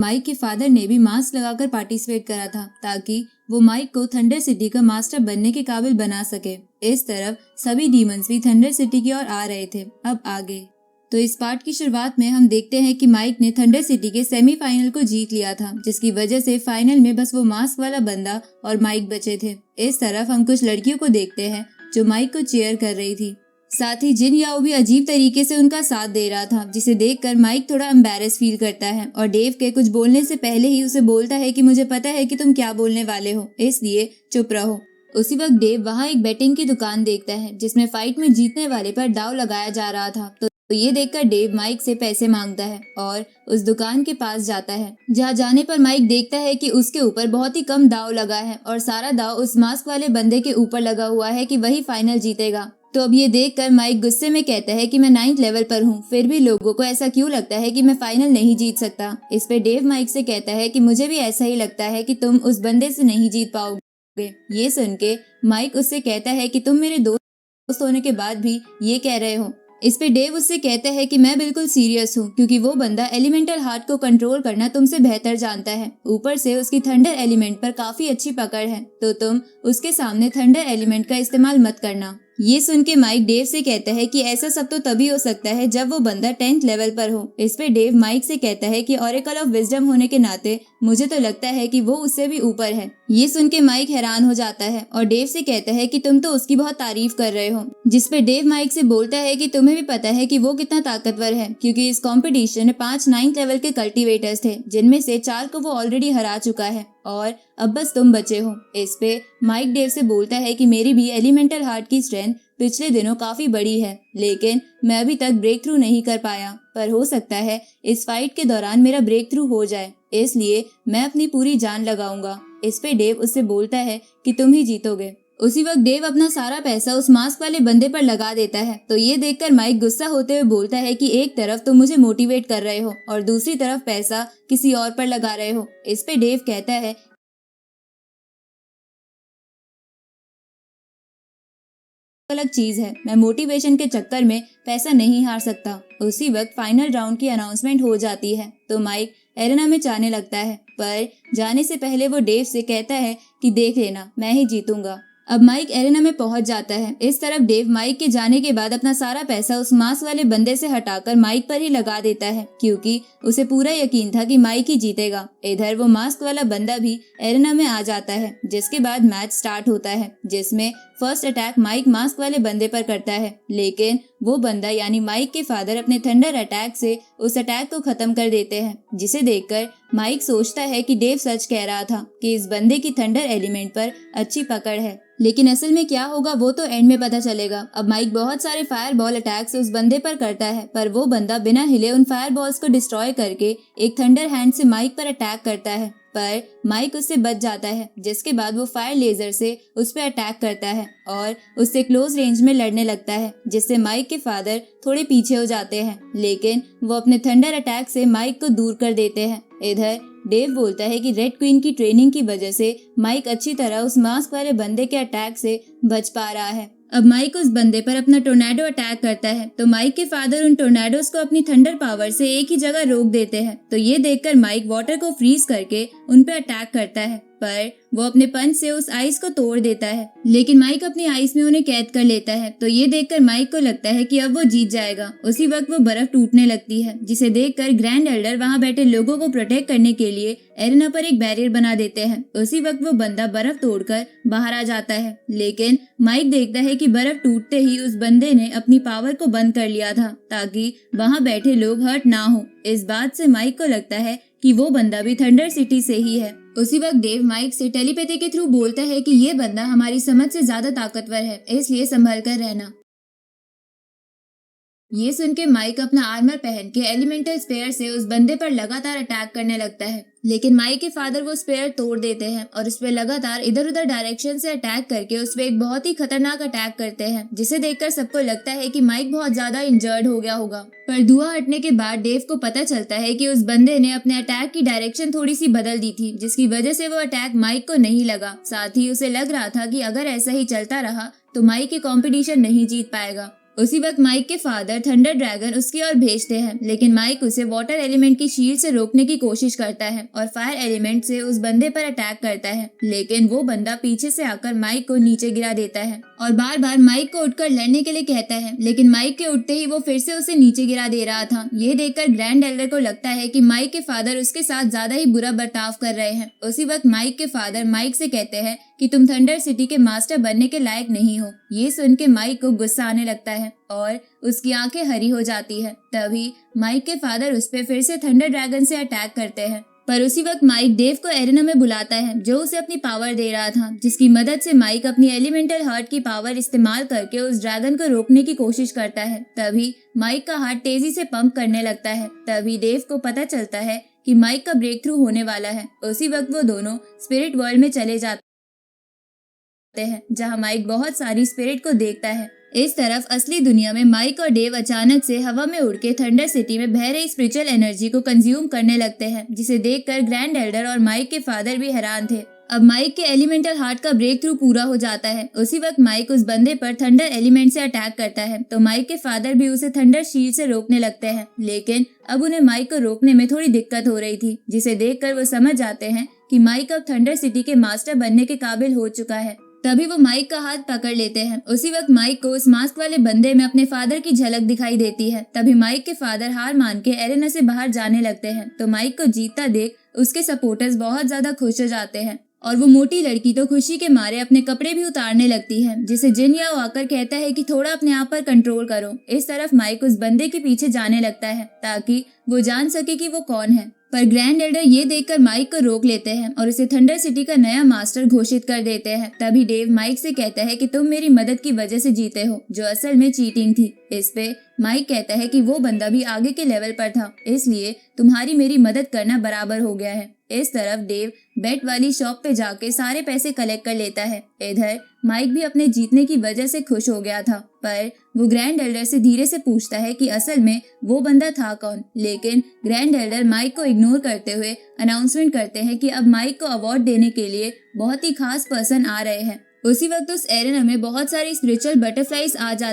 Mic के father ने भी मास्क लगाकर पार्टिसिपेट करा था ताकि वो माइक को थंडर सिटी का मास्टर बनने के काबिल बना सके। इस तरफ सभी डीमंस भी थंडर सिटी की ओर आ रहे थे। अब आगे तो इस पार्ट की शुरुआत में हम देखते हैं कि माइक ने थंडर सिटी के सेमीफाइनल को जीत लिया था, जिसकी वजह से फाइनल में बस वो मास्क वाला बंदा और माइक बचे थे। इस तरफ हम कुछ लड़कियों को देखते हैं जो माइक को चीयर कर रही थी। साथ ही जिन याओ भी अजीब तरीके से उनका साथ दे रहा था, जिसे देखकर माइक थोड़ा एम्बैरेस फील करता है और डेव के कुछ बोलने से पहले ही उसे बोलता है कि मुझे पता है कि तुम क्या बोलने वाले हो, इसलिए चुप रहो। उसी वक्त डेव वहाँ एक बेटिंग की दुकान देखता है जिसमें फाइट में जीतने वाले पर दाव लगाया जा रहा था। तो ये देखकर डेव माइक से पैसे मांगता है और उस दुकान के पास जाता है, जहाँ जाने पर माइक देखता है कि उसके ऊपर बहुत ही कम दाव लगा है और सारा दाव उस मास्क वाले बंदे के ऊपर लगा हुआ है कि वही फाइनल जीतेगा। तो अब ये देखकर माइक गुस्से में कहता है कि मैं 9th लेवल पर हूँ, फिर भी लोगों को ऐसा क्यों लगता है कि मैं फाइनल नहीं जीत सकता। इस पे डेव माइक से कहता है कि मुझे भी ऐसा ही लगता है कि तुम उस बंदे से नहीं जीत पाओगे। ये सुन के माइक उससे कहता है कि तुम मेरे दोस्त होने के बाद भी ये कह रहे हो। इस पे डेव उससे कहता है कि मैं बिल्कुल सीरियस हूँ, क्योंकि वो बंदा एलिमेंटल हार्ट को कंट्रोल करना तुमसे बेहतर जानता है। ऊपर से उसकी थंडर एलिमेंट पर काफी अच्छी पकड़ है, तो तुम उसके सामने थंडर एलिमेंट का इस्तेमाल मत करना। ये सुन के माइक डेव से कहता है कि ऐसा सब तो तभी हो सकता है जब वो बंदा 10th लेवल पर हो। इस पे डेव माइक से कहता है कि ऑरेकल ऑफ विजडम होने के नाते मुझे तो लगता है कि वो उससे भी ऊपर है। ये सुन के माइक हैरान हो जाता है और डेव से कहता है कि तुम तो उसकी बहुत तारीफ कर रहे हो। जिस पे डेव माइक से बोलता है कि तुम्हें भी पता है कि वो कितना ताकतवर है, क्योंकि इस कंपटीशन में 5 9th लेवल के कल्टीवेटर्स थे, जिनमें से 4 को वो ऑलरेडी हरा चुका है और अब बस तुम बचे हो। इस पे माइक डेव से बोलता है कि मेरी भी एलिमेंटल हार्ट की स्ट्रेंथ पिछले दिनों काफी बड़ी है, लेकिन मैं अभी तक ब्रेक थ्रू नहीं कर पाया, पर हो सकता है इस फाइट के दौरान मेरा ब्रेक थ्रू हो जाए, इसलिए मैं अपनी पूरी जान लगाऊंगा। इस पे डेव उससे बोलता है कि तुम ही जीतोगे। उसी वक्त डेव अपना सारा पैसा उस मास्क वाले बंदे पर लगा देता है। तो ये देखकर माइक गुस्सा होते हुए बोलता है कि एक तरफ तुम मुझे मोटिवेट कर रहे हो और दूसरी तरफ पैसा किसी और पर लगा रहे हो। इस पे डेव कहता है अलग चीज है, मैं मोटिवेशन के चक्कर में पैसा नहीं हार सकता। उसी वक्त फाइनल राउंड की अनाउंसमेंट हो जाती है, तो माइक एरेना में जाने लगता है, पर जाने से पहले वो डेव से कहता है कि देख लेना, मैं ही जीतूंगा। अब माइक एरेना में पहुंच जाता है। इस तरफ डेव माइक के जाने के बाद अपना सारा पैसा उस मास्क वाले बंदे से हटाकर माइक पर ही लगा देता है, क्योंकि उसे पूरा यकीन था कि माइक ही जीतेगा। इधर वो मास्क वाला बंदा भी एरेना में आ जाता है, जिसके बाद मैच स्टार्ट होता है, जिसमें फर्स्ट अटैक माइक मास्क वाले बंदे पर करता है, लेकिन वो बंदा यानी माइक के फादर अपने थंडर अटैक से उस अटैक को खत्म कर देते हैं, जिसे देखकर माइक सोचता है कि डेव सच कह रहा था कि इस बंदे की थंडर एलिमेंट पर अच्छी पकड़ है। लेकिन असल में क्या होगा वो तो एंड में पता चलेगा। अब माइक बहुत सारे फायर बॉल अटैक्स उस बंदे पर करता है, पर वो बंदा बिना हिले उन फायर बॉल्स को डिस्ट्रॉय करके एक थंडर हैंड से माइक पर अटैक करता है, पर माइक उससे बच जाता है। जिसके बाद वो फायर लेजर से उस पर अटैक करता है और उससे क्लोज रेंज में लड़ने लगता है, जिससे माइक के फादर थोड़े पीछे हो जाते हैं, लेकिन वो अपने थंडर अटैक से माइक को दूर कर देते हैं। इधर डेव बोलता है कि रेड क्वीन की ट्रेनिंग की वजह से माइक अच्छी तरह उस मास्क वाले बंदे के अटैक से बच पा रहा है। अब माइक उस बंदे पर अपना टोर्नेडो अटैक करता है, तो माइक के फादर उन टोर्नेडोज को अपनी थंडर पावर से एक ही जगह रोक देते हैं। तो ये देखकर माइक वाटर को फ्रीज करके उन पे अटैक करता है, पर वो अपने पंच से उस आइस को तोड़ देता है, लेकिन माइक अपनी आइस में उन्हें कैद कर लेता है। तो ये देखकर माइक को लगता है कि अब वो जीत जाएगा। उसी वक्त वो बर्फ टूटने लगती है, जिसे देखकर ग्रैंड एल्डर वहाँ बैठे लोगों को प्रोटेक्ट करने के लिए एरेना पर एक बैरियर बना देते हैं। उसी वक्त वो बंदा बर्फ तोड़कर बाहर आ जाता है, लेकिन माइक देखता है कि बर्फ टूटते ही उस बंदे ने अपनी पावर को बंद कर लिया था, ताकि वहाँ बैठे लोग हर्ट ना हो। इस बात से माइक को लगता है कि वो बंदा भी थंडर सिटी से ही है। उसी वक्त डेव माइक से टेलीपैथी के थ्रू बोलता है कि ये बंदा हमारी समझ से ज्यादा ताकतवर है, इसलिए संभल कर रहना। ये सुन के माइक अपना आर्मर पहन के एलिमेंटल स्पेयर से उस बंदे पर लगातार अटैक करने लगता है, लेकिन माइक के फादर वो स्पेयर तोड़ देते हैं और उस पर लगातार इधर उधर डायरेक्शन से अटैक करके उस पर एक बहुत ही खतरनाक अटैक करते हैं, जिसे देखकर सबको लगता है कि माइक बहुत ज्यादा इंजर्ड हो गया होगा। पर धुआं हटने के बाद डेव को पता चलता है कि उस बंदे ने अपने अटैक की डायरेक्शन थोड़ी सी बदल दी थी, जिसकी वजह से वो अटैक माइक को नहीं लगा। साथ ही उसे लग रहा था कि अगर ऐसा ही चलता रहा तो माइक ये कॉम्पिटिशन नहीं जीत पाएगा। उसी वक्त माइक के फादर थंडर ड्रैगन उसकी ओर भेजते हैं, लेकिन माइक उसे वाटर एलिमेंट की शील्ड से रोकने की कोशिश करता है और फायर एलिमेंट से उस बंदे पर अटैक करता है, लेकिन वो बंदा पीछे से आकर माइक को नीचे गिरा देता है और बार बार माइक को उठकर लड़ने के लिए कहता है, लेकिन माइक के उठते ही वो फिर से उसे नीचे गिरा दे रहा था। ये देखकर ग्रैंड एल्डर को लगता है कि माइक के फादर उसके साथ ज्यादा ही बुरा बर्ताव कर रहे हैं। उसी वक्त माइक के फादर माइक से कहते हैं कि तुम थंडर सिटी के मास्टर बनने के लायक नहीं हो। ये सुन के माइक को गुस्सा आने लगता है और उसकी आंखें हरी हो जाती है। तभी माइक के फादर उस पर फिर से थंडर ड्रैगन से अटैक करते हैं, पर उसी वक्त माइक डेव को एरेना में बुलाता है जो उसे अपनी पावर दे रहा था, जिसकी मदद से माइक अपनी एलिमेंटल हार्ट की पावर इस्तेमाल करके उस ड्रैगन को रोकने की कोशिश करता है। तभी माइक का हार्ट तेजी से पंप करने लगता है। तभी डेव को पता चलता है कि माइक का ब्रेक थ्रू होने वाला है। उसी वक्त वो दोनों स्पिरिट वर्ल्ड में चले जाते हैं, जहाँ माइक बहुत सारी स्पिरिट को देखता है। इस तरफ असली दुनिया में माइक और डेव अचानक से हवा में उड़ के थंडर सिटी में बह रही स्पिरिचुअल एनर्जी को कंज्यूम करने लगते हैं, जिसे देखकर ग्रैंड एल्डर और माइक के फादर भी हैरान थे। अब माइक के एलिमेंटल हार्ट का ब्रेक थ्रू पूरा हो जाता है। उसी वक्त माइक उस बंदे पर थंडर एलिमेंट से अटैक करता है, तो माइक के फादर भी उसे थंडर शील्ड से रोकने लगते हैं, लेकिन अब उन्हें माइक को रोकने में थोड़ी दिक्कत हो रही थी, जिसे देखकर वो समझ जाते हैं कि माइक अब थंडर सिटी के मास्टर बनने के काबिल हो चुका है। तभी वो माइक का हाथ पकड़ लेते हैं। उसी वक्त माइक को उस मास्क वाले बंदे में अपने फादर की झलक दिखाई देती है। तभी माइक के फादर हार मान के एरेना से बाहर जाने लगते हैं, तो माइक को जीतता देख उसके सपोर्टर्स बहुत ज्यादा खुश हो जाते हैं और वो मोटी लड़की तो खुशी के मारे अपने कपड़े भी उतारने लगती है, जिसे जिन याओ आकर कहता है कि थोड़ा अपने आप पर कंट्रोल करो। इस तरफ माइक उस बंदे के पीछे जाने लगता है ताकि वो जान सके कि वो कौन है, पर ग्रैंड एल्डर ये देखकर माइक को रोक लेते हैं और उसे थंडर सिटी का नया मास्टर घोषित कर देते हैं। तभी डेव माइक से कहता है कि तुम मेरी मदद की वजह से जीते हो, जो असल में चीटिंग थी। इस पे माइक कहता है कि वो बंदा भी आगे के लेवल पर था, इसलिए तुम्हारी मेरी मदद करना बराबर हो गया है। इस तरफ डेव बेट वाली शॉप पे जाके सारे पैसे कलेक्ट कर लेता है। इधर माइक भी अपने जीतने की वजह से खुश हो गया था, पर वो ग्रैंड एल्डर से धीरे से पूछता है कि असल में वो बंदा था कौन। लेकिन ग्रैंड एल्डर माइक को इग्नोर करते हुए अनाउंसमेंट करते हैं कि अब माइक को अवार्ड देने के लिए बहुत ही खास पर्सन आ रहे हैं। उसी वक्त उस एरेना में बहुत सारी स्पिरिचुअल बटरफ्लाईज आ जाती